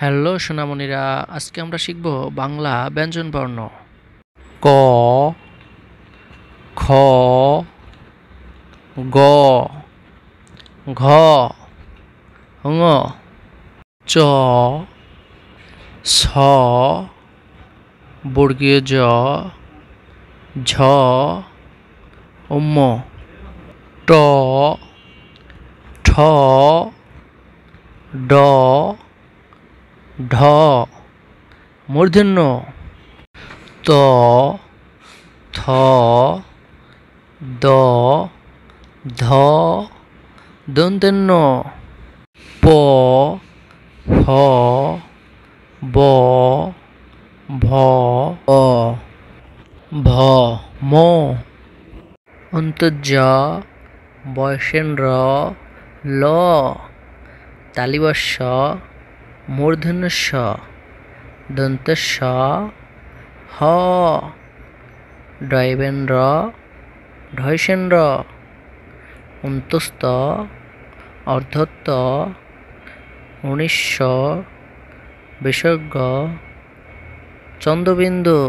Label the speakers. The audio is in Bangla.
Speaker 1: হ্যালো সোনামণিরা, আজকে আমরা শিখব বাংলা ব্যঞ্জনবর্ণ। ক, খ, গ, ঘ, ঙ, চ, ছ, বর্গীয় জ, ঝ, ম, ট, ঠ, ড, ঢ, মূর্ধন্য ত, থ, দ, ধ, দন্তেন্য প, ফ, ব, ভ, অ, ভ, ম, অন্তর্জ, বয়সেন্দ্র, ল, তালিবস্য, মূর্ধন্য ষ, দন্তস্ব, হ, ডয়বেন্দ্র, ঢয়সেন্দ্র, অন্তস্থ, অর্ধত্ব, উনিশ্য, বিসর্গ, চন্দ্রবিন্দু।